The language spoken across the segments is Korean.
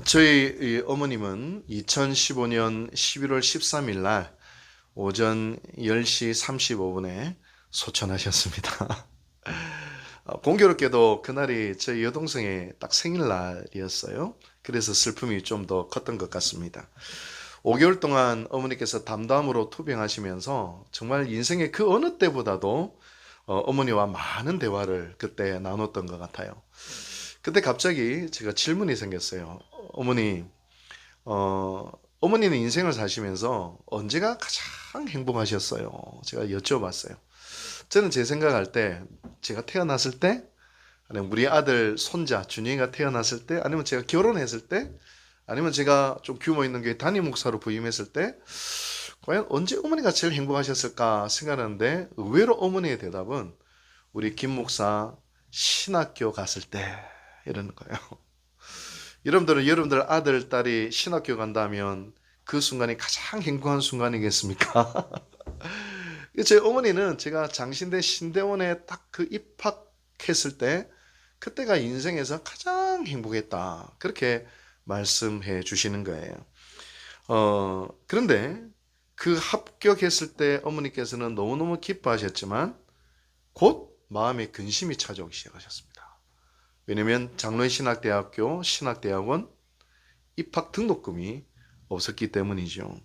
저희 이 어머님은 2015년 11월 13일 날 오전 10시 35분에 소천하셨습니다. 공교롭게도 그날이 저희 여동생의 딱 생일날이었어요. 그래서 슬픔이 좀 더 컸던 것 같습니다. 5개월 동안 어머니께서 담담으로 투병하시면서 정말 인생의 그 어느 때보다도 어머니와 많은 대화를 그때 나눴던 것 같아요. 그때 갑자기 제가 질문이 생겼어요. 어머니, 어, 어머니는 인생을 사시면서 언제가 가장 행복하셨어요? 제가 여쭤봤어요. 저는 제 생각할 때, 제가 태어났을 때, 아니면 우리 아들, 손자, 준영이가 태어났을 때, 아니면 제가 결혼했을 때, 아니면 제가 좀 규모 있는 교회 담임 목사로 부임했을 때, 과연 언제 어머니가 제일 행복하셨을까 생각하는데, 의외로 어머니의 대답은 우리 김 목사 신학교 갔을 때, 이러는 거예요. 여러분들 아들, 딸이 신학교 간다면 그 순간이 가장 행복한 순간이겠습니까? 제 어머니는 제가 장신대 신대원에 딱 그 입학했을 때 그때가 인생에서 가장 행복했다. 그렇게 말씀해 주시는 거예요. 그런데 그 합격했을 때 어머니께서는 너무너무 기뻐하셨지만 곧 마음에 근심이 찾아오기 시작하셨습니다. 왜냐하면 장로신학대학교 신학대학원 입학 등록금이 없었기 때문이죠.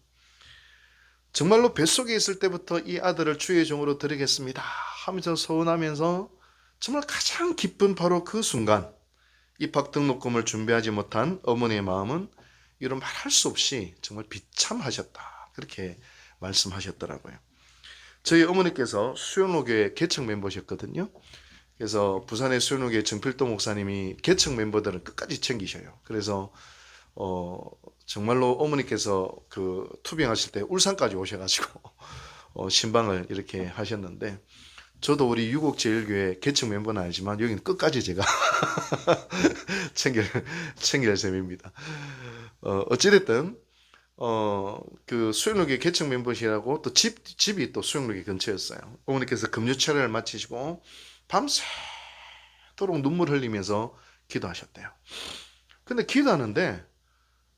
정말로 뱃속에 있을 때부터 이 아들을 주의 종으로 드리겠습니다 하면서 서운하면서 정말 가장 기쁜 바로 그 순간 입학 등록금을 준비하지 못한 어머니의 마음은 이런 말할 수 없이 정말 비참하셨다. 그렇게 말씀하셨더라고요. 저희 어머니께서 수영로교회 개척 멤버셨거든요. 그래서 부산의 수영로교회 정필도 목사님이 개척 멤버들을 끝까지 챙기셔요. 그래서 정말로 어머니께서 그 투병하실 때 울산까지 오셔가지고 신방을 이렇게 하셨는데 저도 우리 유곡제일교회 개척 멤버는 아니지만 여기는 끝까지 제가 챙길 셈입니다. 어찌됐든 그 수영로교회 개척 멤버시라고 또 집이 또 수영로교회 근처였어요. 어머니께서 금요철을 마치시고 밤새도록 눈물 흘리면서 기도하셨대요. 근데 기도하는데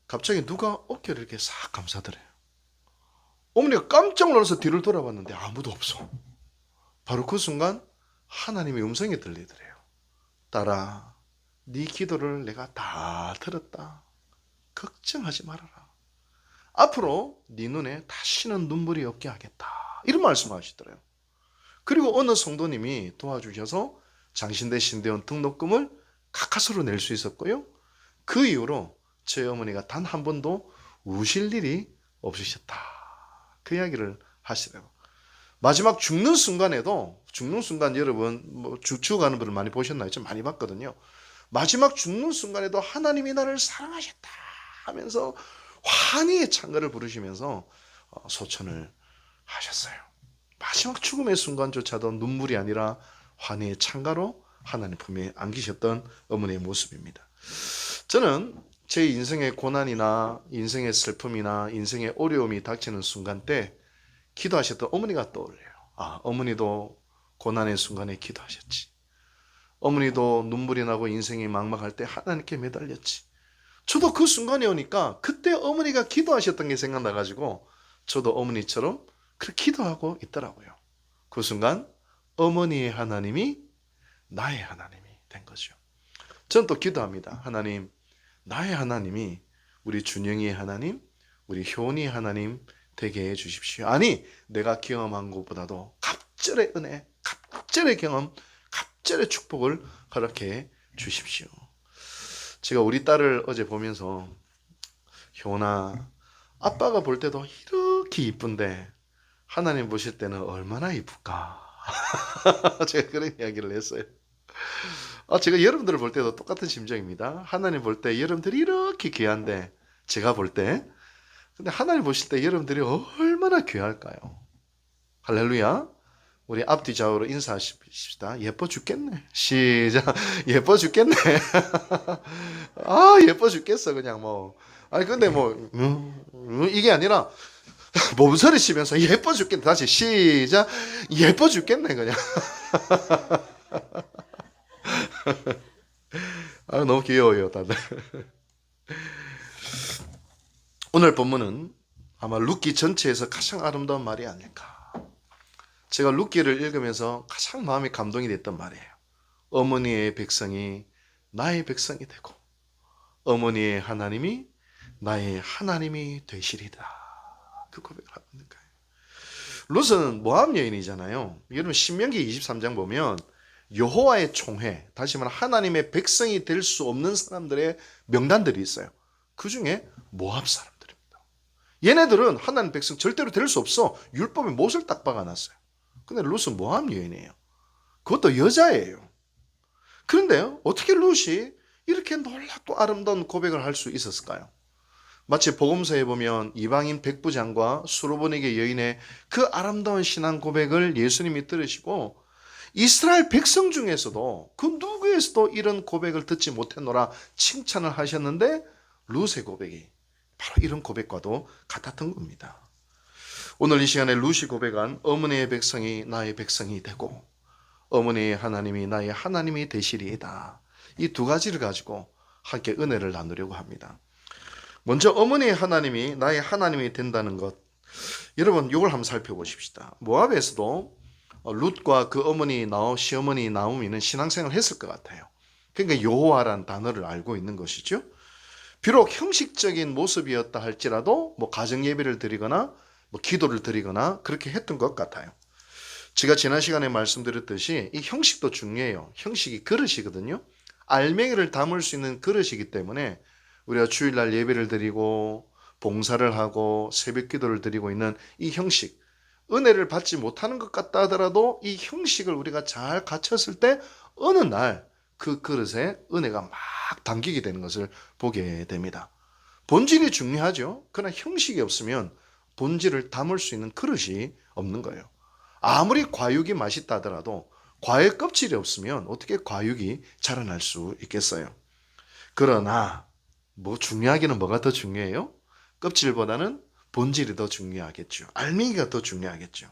갑자기 누가 어깨를 이렇게 싹 감싸더래요. 어머니가 깜짝 놀라서 뒤를 돌아봤는데 아무도 없어. 바로 그 순간 하나님의 음성이 들리더래요. 딸아, 네 기도를 내가 다 들었다. 걱정하지 말아라. 앞으로 네 눈에 다시는 눈물이 없게 하겠다. 이런 말씀하시더래요. 그리고 어느 성도님이 도와주셔서 장신대 신대원 등록금을 가까스로 낼 수 있었고요. 그 이후로 저희 어머니가 단 한 번도 우실 일이 없으셨다. 그 이야기를 하시더라고요. 마지막 죽는 순간에도 죽는 순간 여러분 뭐 죽어가는 분을 많이 보셨나요? 좀 많이 봤거든요. 마지막 죽는 순간에도 하나님이 나를 사랑하셨다 하면서 환희의 찬가를 부르시면서 소천을 하셨어요. 마지막 죽음의 순간조차도 눈물이 아니라 환희의 찬가로 하나님 품에 안기셨던 어머니의 모습입니다. 저는 제 인생의 고난이나 인생의 슬픔이나 인생의 어려움이 닥치는 순간 때 기도하셨던 어머니가 떠올려요. 아, 어머니도 고난의 순간에 기도하셨지. 어머니도 눈물이 나고 인생이 막막할 때 하나님께 매달렸지. 저도 그 순간이 오니까 그때 어머니가 기도하셨던 게 생각나가지고 저도 어머니처럼 그렇게 기도하고 있더라고요. 그 순간 어머니의 하나님이 나의 하나님이 된 거죠. 저는 또 기도합니다. 하나님, 나의 하나님이 우리 준영이의 하나님, 우리 효은이의 하나님 되게 해 주십시오. 아니, 내가 경험한 것보다도 갑절의 은혜, 갑절의 경험, 갑절의 축복을 허락해 주십시오. 제가 우리 딸을 어제 보면서 효은아, 아빠가 볼 때도 이렇게 이쁜데 하나님 보실 때는 얼마나 이쁠까? 제가 그런 이야기를 했어요. 제가 여러분들을 볼 때도 똑같은 심정입니다. 하나님 볼 때 여러분들이 이렇게 귀한데 제가 볼 때 근데 하나님 보실 때 여러분들이 얼마나 귀할까요? 할렐루야. 우리 앞뒤 좌우로 인사하십시다. 예뻐 죽겠네. 시작. 예뻐 죽겠네. 아, 예뻐 죽겠어. 그냥 뭐. 아니, 근데 뭐, 이게 아니라, 몸 소리 치면서 예뻐 죽겠네. 다시 시작. 예뻐 죽겠네. 그냥. 너무 귀여워요, 다들. 오늘 본문은 아마 룻기 전체에서 가장 아름다운 말이 아닐까. 제가 룻기를 읽으면서 가장 마음이 감동이 됐던 말이에요. 어머니의 백성이 나의 백성이 되고 어머니의 하나님이 나의 하나님이 되시리다. 그 고백을 하고 있는 거예요. 룻은 모압 여인이잖아요. 여러분 신명기 23장 보면 여호와의 총회, 다시 말하면 하나님의 백성이 될 수 없는 사람들의 명단들이 있어요. 그 중에 모압 사람들입니다. 얘네들은 하나님 백성 절대로 될 수 없어. 율법에 못을 딱 박아놨어요. 근데 룻은 모압 여인이에요. 그것도 여자예요. 그런데요, 어떻게 룻이 이렇게 놀랍고 아름다운 고백을 할 수 있었을까요? 마치 복음서에 보면 이방인 백부장과 수로보니게 여인의 그 아름다운 신앙 고백을 예수님이 들으시고 이스라엘 백성 중에서도 그 누구에서도 이런 고백을 듣지 못했노라 칭찬을 하셨는데 룻의 고백이 바로 이런 고백과도 같았던 겁니다. 오늘 이 시간에 룻이 고백한 어머니의 백성이 나의 백성이 되고 어머니의 하나님이 나의 하나님이 되시리이다. 이 두 가지를 가지고 함께 은혜를 나누려고 합니다. 먼저 어머니의 하나님이 나의 하나님이 된다는 것. 여러분 이걸 한번 살펴보십시다. 모압에서도 룻과 그 어머니 시어머니 나오미는 신앙생활을 했을 것 같아요. 그러니까 여호와라는 단어를 알고 있는 것이죠. 비록 형식적인 모습이었다 할지라도 가정 예배를 드리거나 기도를 드리거나 그렇게 했던 것 같아요. 제가 지난 시간에 말씀드렸듯이 이 형식도 중요해요. 형식이 그릇이거든요. 알맹이를 담을 수 있는 그릇이기 때문에 우리가 주일날 예배를 드리고 봉사를 하고 새벽 기도를 드리고 있는 이 형식, 은혜를 받지 못하는 것 같다 하더라도 이 형식을 우리가 잘 갖췄을 때 어느 날 그 그릇에 은혜가 막 담기게 되는 것을 보게 됩니다. 본질이 중요하죠. 그러나 형식이 없으면 본질을 담을 수 있는 그릇이 없는 거예요. 아무리 과육이 맛있다 하더라도 과일 껍질이 없으면 어떻게 과육이 자라날 수 있겠어요. 그러나 중요하기는 뭐가 더 중요해요? 껍질보다는 본질이 더 중요하겠죠. 알맹이가 더 중요하겠죠.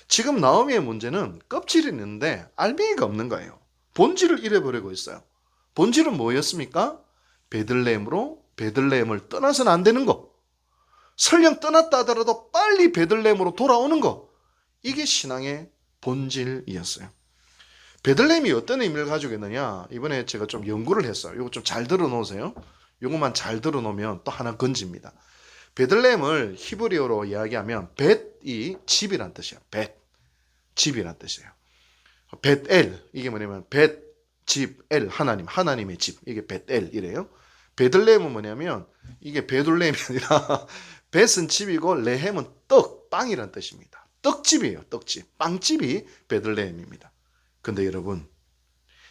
지금 나오미의 문제는 껍질이 있는데 알맹이가 없는 거예요. 본질을 잃어버리고 있어요. 본질은 뭐였습니까? 베들레헴으로 베들레헴을 떠나서는 안 되는 거. 설령 떠났다 하더라도 빨리 베들레헴으로 돌아오는 거. 이게 신앙의 본질이었어요. 베들레헴이 어떤 의미를 가지고 있느냐? 이번에 제가 좀 연구를 했어요. 이거 좀 잘 들어놓으세요. 이것만 잘 들어놓으면 또 하나 건집니다. 베들레헴을 히브리어로 이야기하면 벳이 집이란 뜻이에요. 벳, 집이란 뜻이에요. 벳엘, 이게 뭐냐면 벳, 집, 엘, 하나님의 집. 이게 벳엘이래요. 베들레헴은 뭐냐면 이게 베들레헴이 아니라 벳은 집이고 레헴은 떡, 빵이란 뜻입니다. 떡집이에요. 떡집. 빵집이 베들레헴입니다. 근데 여러분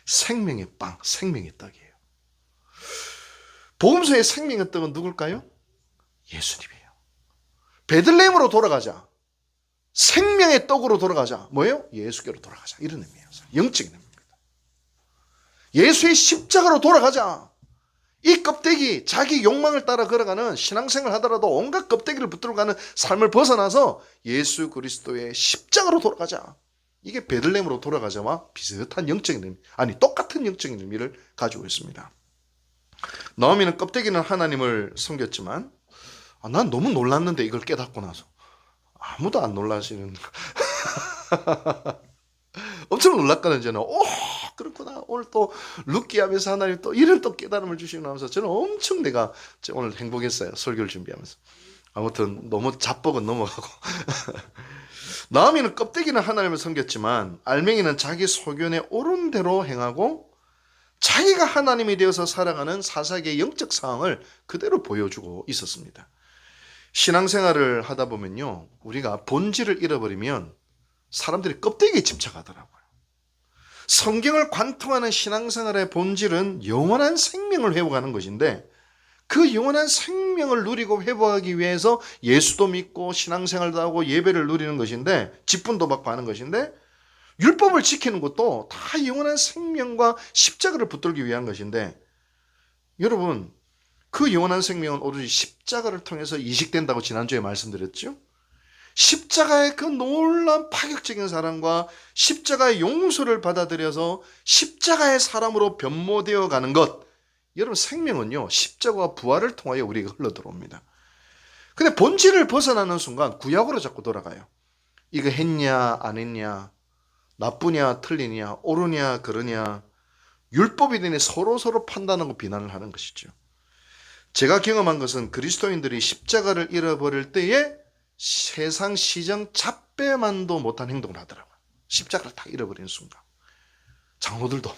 생명의 빵, 생명의 떡이에요. 복음서의 생명의 떡은 누굴까요? 예수님이에요. 베들레헴으로 돌아가자. 생명의 떡으로 돌아가자. 뭐예요? 예수께로 돌아가자. 이런 의미예요. 영적인 의미입니다. 예수의 십자가로 돌아가자. 이 껍데기, 자기 욕망을 따라 걸어가는 신앙생활 하더라도 온갖 껍데기를 붙들어가는 삶을 벗어나서 예수 그리스도의 십자가로 돌아가자. 이게 베들레헴으로 돌아가자와 비슷한 영적인 의미, 아니 똑같은 영적인 의미를 가지고 있습니다. 나오미는 껍데기는 하나님을 섬겼지만 난 너무 놀랐는데 이걸 깨닫고 나서 아무도 안 놀라시는 엄청 놀랐거든요. 저는 그렇구나. 오늘 또 룻기하면서 하나님 또 이런 또 깨달음을 주시고 나면서 저는 엄청 내가 오늘 행복했어요. 설교를 준비하면서. 아무튼 너무 자뻑은 넘어가고 나오미는 껍데기는 하나님을 섬겼지만 알맹이는 자기 소견에 옳은 대로 행하고 자기가 하나님이 되어서 살아가는 사사기의 영적 상황을 그대로 보여주고 있었습니다. 신앙생활을 하다 보면요, 우리가 본질을 잃어버리면 사람들이 껍데기에 집착하더라고요. 성경을 관통하는 신앙생활의 본질은 영원한 생명을 회복하는 것인데 그 영원한 생명을 누리고 회복하기 위해서 예수도 믿고 신앙생활도 하고 예배를 누리는 것인데 직분도 받고 하는 것인데 율법을 지키는 것도 다 영원한 생명과 십자가를 붙들기 위한 것인데 여러분 그 영원한 생명은 오로지 십자가를 통해서 이식된다고 지난주에 말씀드렸죠. 십자가의 그 놀라운 파격적인 사랑과 십자가의 용서를 받아들여서 십자가의 사람으로 변모되어 가는 것, 여러분 생명은요 십자가와 부활을 통하여 우리가 흘러들어옵니다. 근데 본질을 벗어나는 순간 구약으로 자꾸 돌아가요. 이거 했냐 안 했냐, 나쁘냐 틀리냐, 옳으냐 그러냐, 율법이 되니 서로 판단하고 비난을 하는 것이죠. 제가 경험한 것은 그리스도인들이 십자가를 잃어버릴 때에 세상 시정 잡배만도 못한 행동을 하더라고요. 십자가를 딱 잃어버리는 순간. 장로들도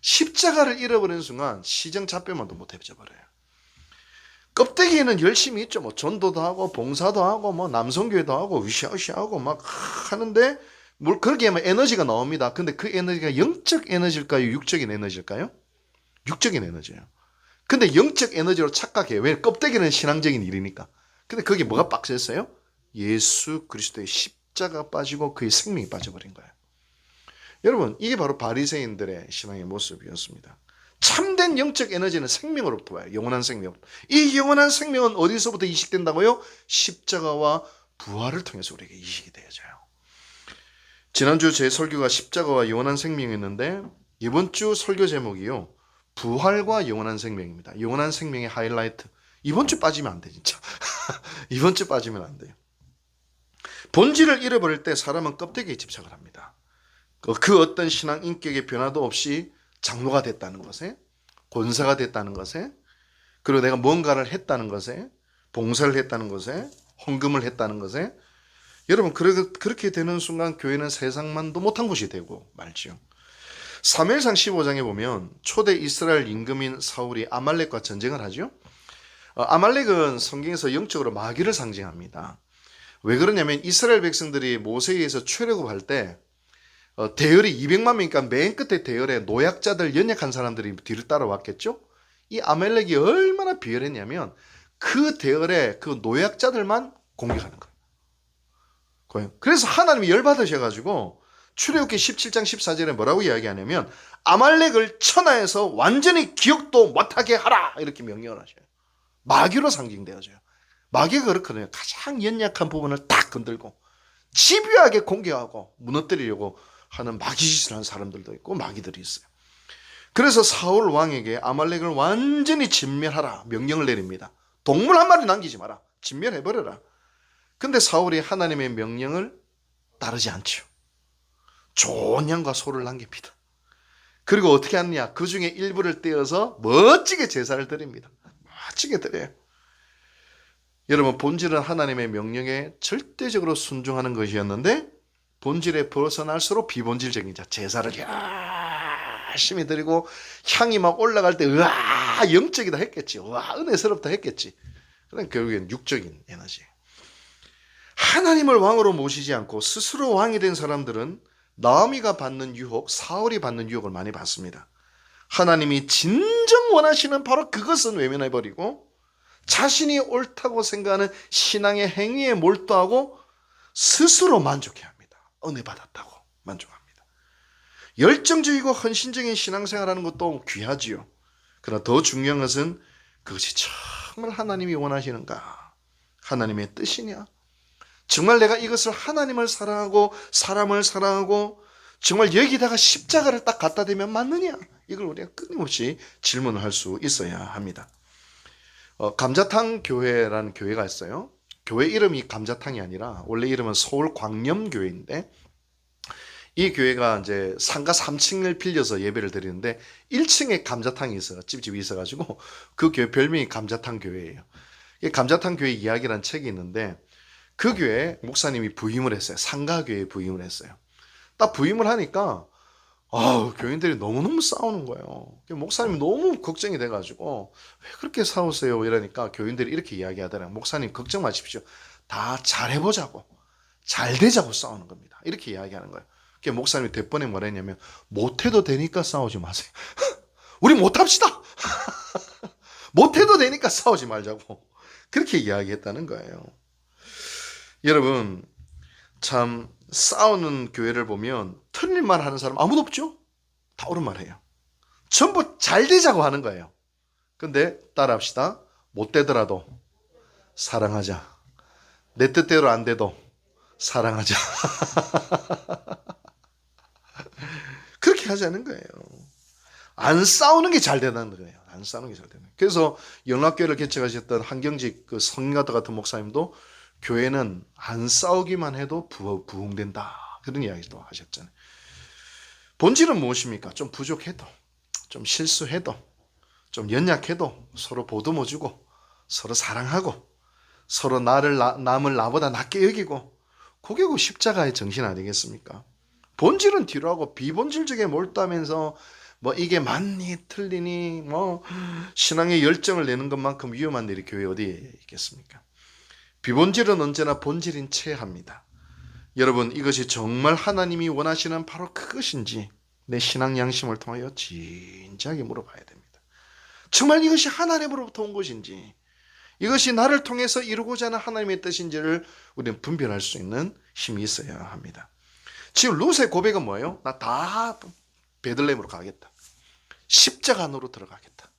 십자가를 잃어버리는 순간 시정 잡배만도 못해져 버려요. 껍데기에는 열심히 있죠. 뭐 전도도 하고 봉사도 하고 뭐 남성교회도 하고 으쌰으쌰하고 막 하는데 그렇게 하면 에너지가 나옵니다. 근데 그 에너지가 영적 에너지일까요? 육적인 에너지일까요? 육적인 에너지예요. 근데 영적 에너지로 착각해요. 왜? 껍데기는 신앙적인 일이니까. 근데 거기에 뭐가 빡셌어요? 예수 그리스도의 십자가 빠지고 그의 생명이 빠져버린 거예요. 여러분, 이게 바로 바리새인들의 신앙의 모습이었습니다. 참된 영적 에너지는 생명으로부터 와요. 영원한 생명. 이 영원한 생명은 어디서부터 이식된다고요? 십자가와 부활을 통해서 우리에게 이식이 되어져요. 지난주 제 설교가 십자가와 영원한 생명이었는데 이번 주 설교 제목이요, 부활과 영원한 생명입니다. 영원한 생명의 하이라이트. 이번 주 빠지면 안 돼, 진짜. 이번 주 빠지면 안 돼요. 본질을 잃어버릴 때 사람은 껍데기에 집착을 합니다. 그 어떤 신앙 인격의 변화도 없이 장로가 됐다는 것에, 권사가 됐다는 것에, 그리고 내가 뭔가를 했다는 것에, 봉사를 했다는 것에, 헌금을 했다는 것에, 여러분 그렇게 되는 순간 교회는 세상만도 못한 곳이 되고 말지요. 사무엘상 15장에 보면 초대 이스라엘 임금인 사울이 아말렉과 전쟁을 하죠. 아말렉은 성경에서 영적으로 마귀를 상징합니다. 왜 그러냐면 이스라엘 백성들이 모세에 의해서 출애굽할 때 대열이 200만 명이니까 맨 끝에 대열에 노약자들, 연약한 사람들이 뒤를 따라왔겠죠. 이 아말렉이 얼마나 비열했냐면 그 대열에 그 노약자들만 공격하는 거예요. 그래서 하나님이 열받으셔가지고 출애굽기 17장 14절에 뭐라고 이야기하냐면 아말렉을 천하에서 완전히 기억도 못하게 하라, 이렇게 명령을 하셔요. 마귀로 상징되어져요. 마귀가 그렇거든요. 가장 연약한 부분을 딱 건들고 집요하게 공격하고 무너뜨리려고 하는 마귀짓을 하는 사람들도 있고 마귀들이 있어요. 그래서 사울 왕에게 아말렉을 완전히 진멸하라 명령을 내립니다. 동물 한 마리 남기지 마라. 진멸해버려라. 근데 사울이 하나님의 명령을 따르지 않죠. 좋은 양과 소를 남깁니다. 그리고 어떻게 하느냐, 그 중에 일부를 떼어서 멋지게 제사를 드립니다. 멋지게 드려요. 여러분, 본질은 하나님의 명령에 절대적으로 순종하는 것이었는데 본질에 벗어날수록 비본질적인 제사를 열심히 드리고 향이 막 올라갈 때 으아 영적이다 했겠지, 으아 은혜스럽다 했겠지. 그럼 결국엔 육적인 에너지. 하나님을 왕으로 모시지 않고 스스로 왕이 된 사람들은 나오미가 받는 유혹, 사울이 받는 유혹을 많이 받습니다. 하나님이 진정 원하시는 바로 그것은 외면해버리고 자신이 옳다고 생각하는 신앙의 행위에 몰두하고 스스로 만족해합니다. 은혜 받았다고 만족합니다. 열정적이고 헌신적인 신앙생활하는 것도 귀하지요. 그러나 더 중요한 것은 그것이 정말 하나님이 원하시는가, 하나님의 뜻이냐, 정말 내가 이것을 하나님을 사랑하고 사람을 사랑하고 정말 여기다가 십자가를 딱 갖다 대면 맞느냐, 이걸 우리가 끊임없이 질문을 할 수 있어야 합니다. 감자탕 교회라는 교회가 있어요. 교회 이름이 감자탕이 아니라 원래 이름은 서울 광염교회인데 이 교회가 이제 상가 3층을 빌려서 예배를 드리는데 1층에 감자탕이 있어요. 찝찝이 있어가지고 그 교회 별명이 감자탕 교회예요. 이 감자탕 교회 이야기라는 책이 있는데 그 교회에 목사님이 부임을 했어요. 상가교회에 부임을 했어요. 딱 부임을 하니까 교인들이 너무너무 싸우는 거예요. 목사님이 너무 걱정이 돼가지고 왜 그렇게 싸우세요? 이러니까 교인들이 이렇게 이야기하더라고요. 목사님 걱정 마십시오. 다 잘해보자고, 잘 되자고 싸우는 겁니다. 이렇게 이야기하는 거예요. 목사님이 대번에 뭐라 했냐면 못해도 되니까 싸우지 마세요. 우리 못합시다. 못해도 되니까 싸우지 말자고 그렇게 이야기했다는 거예요. 여러분, 참 싸우는 교회를 보면 틀린 말 하는 사람 아무도 없죠? 다 옳은 말 해요. 전부 잘 되자고 하는 거예요. 근데 따라합시다. 못 되더라도 사랑하자. 내 뜻대로 안 돼도 사랑하자. 그렇게 하자는 거예요. 안 싸우는 게 잘 되는 거예요. 안 싸우는 게 잘 되는 거예요. 그래서 영락교회를 개척하셨던 한경직 그 성가대 같은 목사님도 교회는 안 싸우기만 해도 부흥된다. 그런 이야기도 하셨잖아요. 본질은 무엇입니까? 좀 부족해도, 좀 실수해도, 좀 연약해도 서로 보듬어주고, 서로 사랑하고, 서로 남을 나보다 낮게 여기고, 그게 그 십자가의 정신 아니겠습니까? 본질은 뒤로 하고 비본질적에 몰두하면서 뭐 이게 맞니 틀리니 뭐 신앙의 열정을 내는 것만큼 위험한 일이 교회 어디에 있겠습니까? 비본질은 언제나 본질인 채 합니다. 여러분, 이것이 정말 하나님이 원하시는 바로 그것인지 내 신앙 양심을 통하여 진지하게 물어봐야 됩니다. 정말 이것이 하나님으로부터 온 것인지, 이것이 나를 통해서 이루고자 하는 하나님의 뜻인지를 우리는 분별할 수 있는 힘이 있어야 합니다. 지금 룻의 고백은 뭐예요? 나 다 베들레헴으로 가겠다. 십자가 안으로 들어가겠다.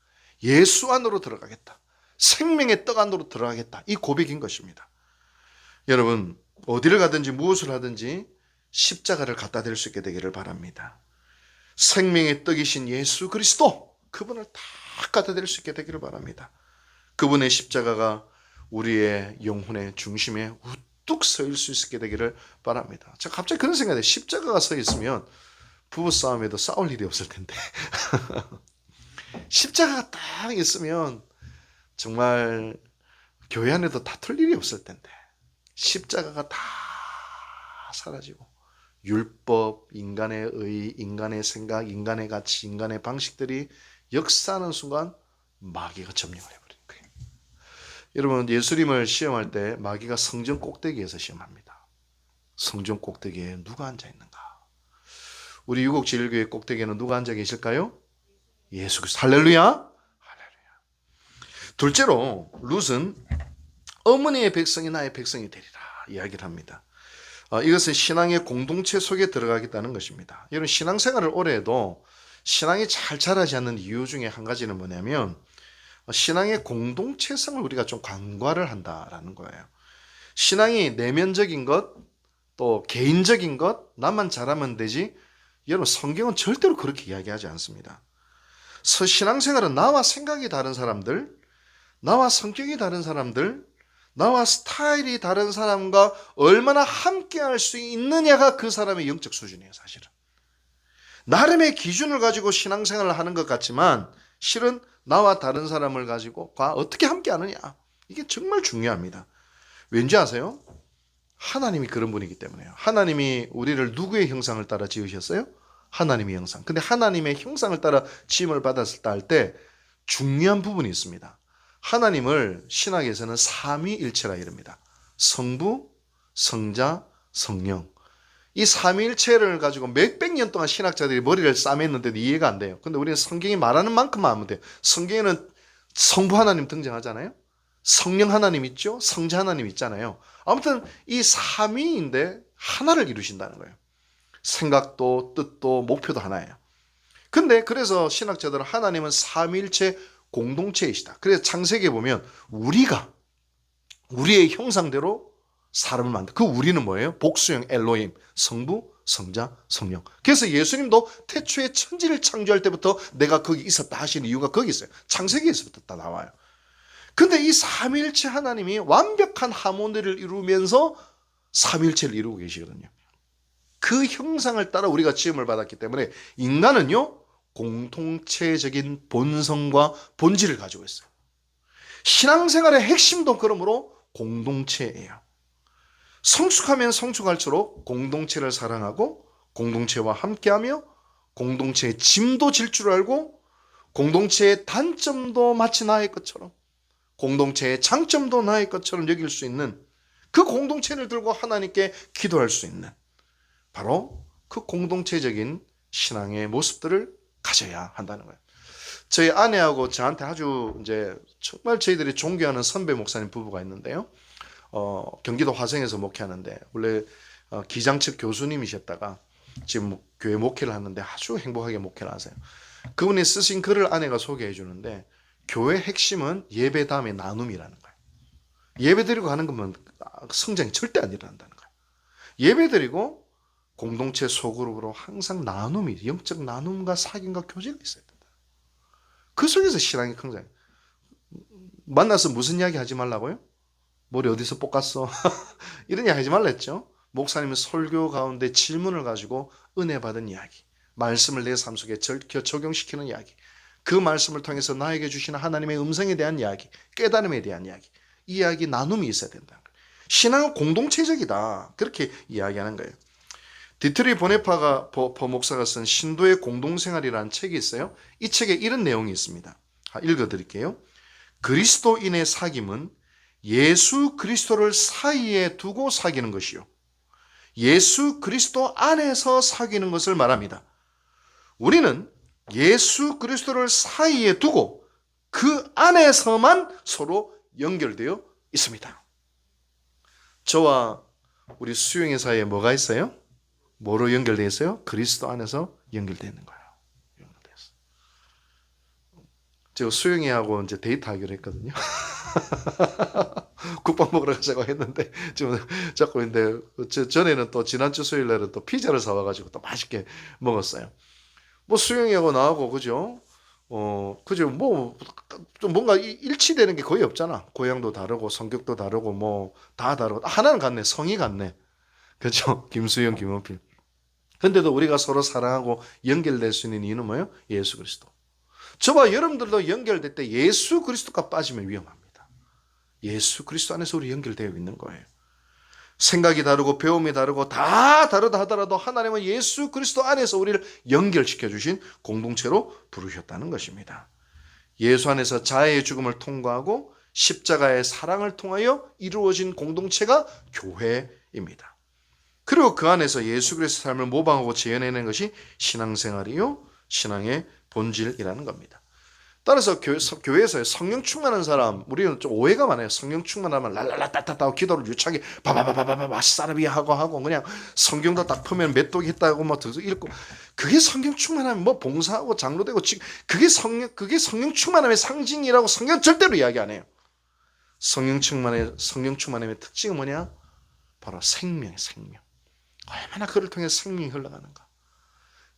예수 안으로 들어가겠다. 생명의 떡 안으로 들어가겠다. 이 고백인 것입니다. 여러분, 어디를 가든지 무엇을 하든지 십자가를 갖다 댈 수 있게 되기를 바랍니다. 생명의 떡이신 예수 그리스도, 그분을 다 갖다 댈 수 있게 되기를 바랍니다. 그분의 십자가가 우리의 영혼의 중심에 우뚝 서 수 있게 되기를 바랍니다. 제가 갑자기 그런 생각이 돼요. 십자가가 서 있으면 부부싸움에도 싸울 일이 없을 텐데 십자가가 딱 있으면 정말 교회 안에도 다툴 일이 없을 텐데 십자가가 다 사라지고 율법, 인간의 의, 인간의 생각, 인간의 가치, 인간의 방식들이 역사하는 순간 마귀가 점령을 해버리는 거예요. 여러분, 예수님을 시험할 때 마귀가 성전 꼭대기에서 시험합니다. 성전 꼭대기에 누가 앉아 있는가? 우리 유곡제일교회 꼭대기에는 누가 앉아 계실까요? 예수 그리스도. 할렐루야. 할렐루야. 둘째로 룻은 어머니의 백성이 나의 백성이 되리라 이야기를 합니다. 이것은 신앙의 공동체 속에 들어가겠다는 것입니다. 여러분, 신앙생활을 오래 해도 신앙이 잘 자라지 않는 이유 중에 한 가지는 뭐냐면 신앙의 공동체성을 우리가 좀 간과를 한다라는 거예요. 신앙이 내면적인 것, 또 개인적인 것, 나만 잘하면 되지. 여러분, 성경은 절대로 그렇게 이야기하지 않습니다. 신앙생활은 나와 생각이 다른 사람들, 나와 성격이 다른 사람들, 나와 스타일이 다른 사람과 얼마나 함께할 수 있느냐가 그 사람의 영적 수준이에요. 사실은 나름의 기준을 가지고 신앙생활을 하는 것 같지만 실은 나와 다른 사람을 가지고 어떻게 함께하느냐, 이게 정말 중요합니다. 왠지 아세요? 하나님이 그런 분이기 때문에요. 하나님이 우리를 누구의 형상을 따라 지으셨어요? 하나님의 형상. 근데 하나님의 형상을 따라 지음을 받았을 때 중요한 부분이 있습니다. 하나님을 신학에서는 삼위일체라 이릅니다. 성부, 성자, 성령. 이 삼위일체를 가지고 몇백 년 동안 신학자들이 머리를 싸맸는데도 이해가 안 돼요. 근데 우리는 성경이 말하는 만큼만 하면 돼요. 성경에는 성부 하나님 등장하잖아요. 성령 하나님 있죠. 성자 하나님 있잖아요. 아무튼 이 삼위인데 하나를 이루신다는 거예요. 생각도 뜻도 목표도 하나예요. 근데 그래서 신학자들은 하나님은 삼위일체 공동체이시다. 그래서 창세기에 보면 우리가 우리의 형상대로 사람을 만든, 그 우리는 뭐예요? 복수형 엘로힘, 성부, 성자, 성령. 그래서 예수님도 태초에 천지를 창조할 때부터 내가 거기 있었다 하시는 이유가 거기 있어요. 창세기에서부터 다 나와요. 근데 이 삼위일체 하나님이 완벽한 하모니를 이루면서 삼위일체를 이루고 계시거든요. 그 형상을 따라 우리가 지음을 받았기 때문에 인간은요, 공동체적인 본성과 본질을 가지고 있어요. 신앙생활의 핵심도 그러므로 공동체예요. 성숙하면 성숙할수록 공동체를 사랑하고 공동체와 함께하며 공동체의 짐도 질 줄 알고 공동체의 단점도 마치 나의 것처럼 공동체의 장점도 나의 것처럼 여길 수 있는 그 공동체를 들고 하나님께 기도할 수 있는 바로 그 공동체적인 신앙의 모습들을 가져야 한다는 거예요. 저희 아내하고 저한테 아주 이제 정말 저희들이 존경하는 선배 목사님 부부가 있는데요. 경기도 화성에서 목회하는데 원래 기장 측 교수님이셨다가 지금 교회 목회를 하는데 아주 행복하게 목회를 하세요. 그분이 쓰신 글을 아내가 소개해 주는데 교회 핵심은 예배 다음에 나눔이라는 거예요. 예배 드리고 하는 거면 성장이 절대 안 일어난다는 거예요. 예배 드리고 공동체 소그룹으로 항상 나눔이, 영적 나눔과 사귐과 교제가 있어야 된다. 그 속에서 신앙이 성장. 만나서 무슨 이야기 하지 말라고요? 머리 어디서 볶았어? 이런 이야기 하지 말랬죠. 목사님은 설교 가운데 질문을 가지고 은혜 받은 이야기, 말씀을 내 삶 속에 적용시키는 이야기, 그 말씀을 통해서 나에게 주시는 하나님의 음성에 대한 이야기, 깨달음에 대한 이야기, 이 이야기 나눔이 있어야 된다. 신앙은 공동체적이다. 그렇게 이야기하는 거예요. 디트리 보네파 목사가 쓴 신도의 공동생활이라는 책이 있어요. 이 책에 이런 내용이 있습니다. 읽어드릴게요. 그리스도인의 사귐은 예수 그리스도를 사이에 두고 사귀는 것이요, 예수 그리스도 안에서 사귀는 것을 말합니다. 우리는 예수 그리스도를 사이에 두고 그 안에서만 서로 연결되어 있습니다. 저와 우리 수영의 사이에 뭐가 있어요? 뭐로 연결되어 있어요? 그리스도 안에서 연결되어 있는 거예요. 제가 수영이하고 이제 데이트하기로 했거든요. 국밥 먹으러 가자고 했는데 지금 자꾸 근데 전에는 또 지난주 수요일 날은 또 피자를 사와가지고 또 맛있게 먹었어요. 뭐 수영이하고 나하고 그죠? 그죠? 뭐 좀 뭔가 일치되는 게 거의 없잖아. 고향도 다르고 성격도 다르고 뭐 다 다르고 하나는 같네. 성이 같네. 그죠? 김수영, 김원필. 근데도 우리가 서로 사랑하고 연결될 수 있는 이유는 뭐예요? 예수 그리스도. 저와 여러분들도 연결될 때 예수 그리스도가 빠지면 위험합니다. 예수 그리스도 안에서 우리 연결되어 있는 거예요. 생각이 다르고 배움이 다르고 다 다르다 하더라도 하나님은 예수 그리스도 안에서 우리를 연결시켜 주신 공동체로 부르셨다는 것입니다. 예수 안에서 자아의 죽음을 통과하고 십자가의 사랑을 통하여 이루어진 공동체가 교회입니다. 그리고 그 안에서 예수 그리스도의 삶을 모방하고 재현해내는 것이 신앙생활이요, 신앙의 본질이라는 겁니다. 따라서 교회에서 성령 충만한 사람, 우리는 좀 오해가 많아요. 성령 충만하면 랄랄라 따따따 기도를 유창하게 바바바바바바 사라비 하고 그냥 성경도 딱 펴면 몇 독 했다고 뭐 읽고, 그게 성령 충만하면 뭐 봉사하고 장로되고 그게 성령 충만함의 상징이라고 성경 절대로 이야기 안 해요. 성령 충만함의 특징은 뭐냐? 바로 생명. 얼마나 그를 통해 생명이 흘러가는가.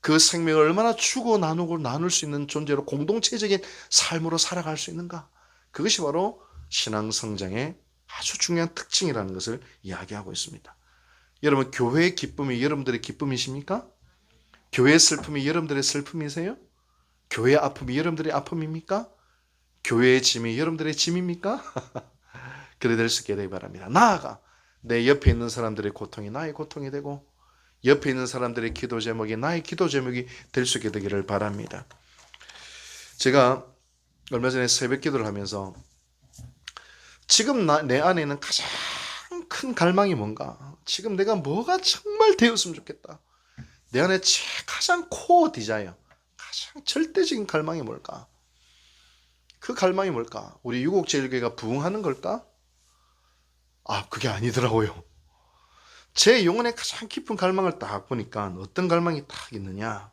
그 생명을 얼마나 주고 나누고 나눌 수 있는 존재로 공동체적인 삶으로 살아갈 수 있는가. 그것이 바로 신앙 성장의 아주 중요한 특징이라는 것을 이야기하고 있습니다. 여러분, 교회의 기쁨이 여러분들의 기쁨이십니까? 교회의 슬픔이 여러분들의 슬픔이세요? 교회의 아픔이 여러분들의 아픔입니까? 교회의 짐이 여러분들의 짐입니까? 그래 될 수 있게 되기 바랍니다. 나아가 내 옆에 있는 사람들의 고통이 나의 고통이 되고, 옆에 있는 사람들의 기도 제목이 나의 기도 제목이 될 수 있게 되기를 바랍니다. 제가 얼마 전에 새벽 기도를 하면서 지금 내 안에는 가장 큰 갈망이 뭔가, 지금 내가 뭐가 정말 되었으면 좋겠다, 내 안에 가장 코어 디자이어, 가장 절대적인 갈망이 뭘까? 그 갈망이 뭘까? 우리 유곡제일교회가 부흥하는 걸까? 그게 아니더라고요. 제 영혼의 가장 깊은 갈망을 딱 보니까 어떤 갈망이 딱 있느냐,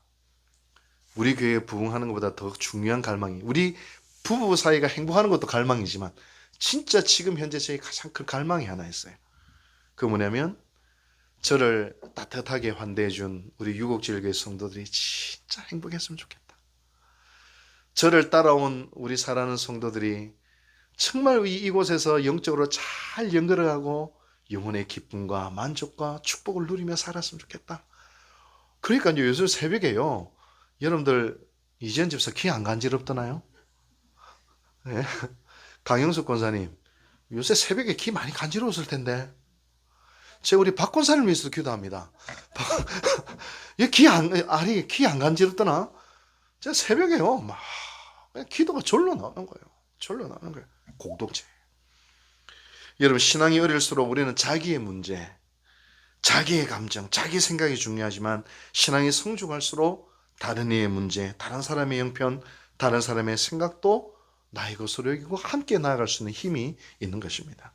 우리 교회에 부흥하는 것보다 더 중요한 갈망이, 우리 부부 사이가 행복하는 것도 갈망이지만 진짜 지금 현재 제 가장 큰 갈망이 하나 있어요. 그 뭐냐면 저를 따뜻하게 환대해준 우리 유곡제일교회 성도들이 진짜 행복했으면 좋겠다. 저를 따라온 우리 사랑하는 성도들이 정말 이곳에서 영적으로 잘 연결하고 영혼의 기쁨과 만족과 축복을 누리며 살았으면 좋겠다. 그러니까요, 요즘 새벽에요, 여러분들 이재현 집사 귀 안 간지럽더나요? 네. 강영숙 권사님, 요새 새벽에 귀 많이 간지러웠을 텐데. 제가 우리 박 권사님 위해서도 기도합니다. 귀 안 간지럽더나? 제가 새벽에요, 막 그냥 기도가 절로 나오는 거예요. 공동체. 여러분, 신앙이 어릴수록 우리는 자기의 문제, 자기의 감정, 자기 생각이 중요하지만 신앙이 성숙할수록 다른 이의 문제, 다른 사람의 형편, 다른 사람의 생각도 나의 것으로 여기고 함께 나아갈 수 있는 힘이 있는 것입니다.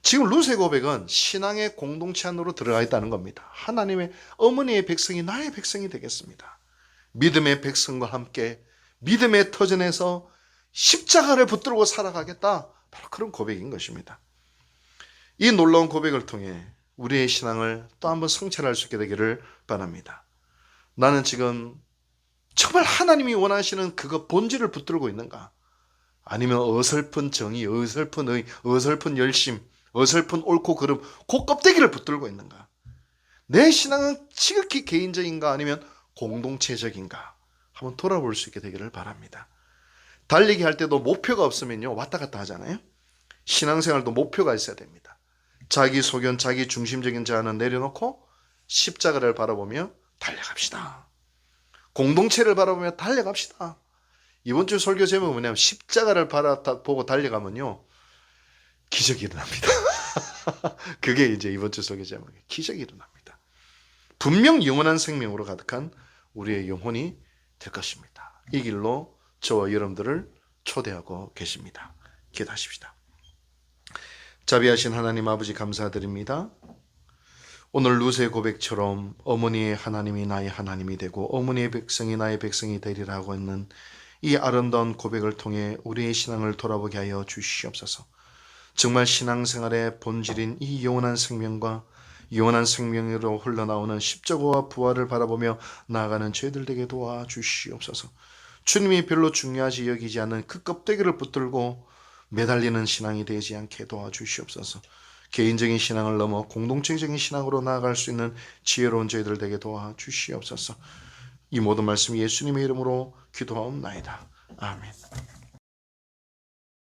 지금 룻의 고백은 신앙의 공동체 안으로 들어가 있다는 겁니다. 하나님의 어머니의 백성이 나의 백성이 되겠습니다. 믿음의 백성과 함께 믿음의 터전에서 십자가를 붙들고 살아가겠다, 바로 그런 고백인 것입니다. 이 놀라운 고백을 통해 우리의 신앙을 또 한번 성찰할 수 있게 되기를 바랍니다. 나는 지금 정말 하나님이 원하시는 그거 본질을 붙들고 있는가? 아니면 어설픈 정의, 어설픈 의, 어설픈 열심, 어설픈 옳고 그름, 그 껍데기를 붙들고 있는가? 내 신앙은 지극히 개인적인가 아니면 공동체적인가? 한번 돌아볼 수 있게 되기를 바랍니다. 달리기 할 때도 목표가 없으면요 왔다 갔다 하잖아요. 신앙생활도 목표가 있어야 됩니다. 자기 소견, 자기 중심적인 제안은 내려놓고 십자가를 바라보며 달려갑시다. 공동체를 바라보며 달려갑시다. 이번 주 설교 제목은 뭐냐면 십자가를 바라보고 달려가면요 기적이 일어납니다. 그게 이제 이번 주 설교 제목이에요. 기적이 일어납니다. 분명 영원한 생명으로 가득한 우리의 영혼이 될 것입니다. 이 길로 저와 여러분들을 초대하고 계십니다. 기도하십시다. 자비하신 하나님 아버지 감사드립니다. 오늘 루스의 고백처럼 어머니의 하나님이 나의 하나님이 되고 어머니의 백성이 나의 백성이 되리라 하고 있는 이 아름다운 고백을 통해 우리의 신앙을 돌아보게 하여 주시옵소서. 정말 신앙생활의 본질인 이 영원한 생명과 영원한 생명으로 흘러나오는 십자가와 부활을 바라보며 나아가는 저희들 되게 도와주시옵소서. 주님이 별로 중요하지 여기지 않는 그 껍데기를 붙들고 매달리는 신앙이 되지 않게 도와주시옵소서. 개인적인 신앙을 넘어 공동체적인 신앙으로 나아갈 수 있는 지혜로운 저희들 되게 도와주시옵소서. 이 모든 말씀 예수님의 이름으로 기도하옵나이다. 아멘.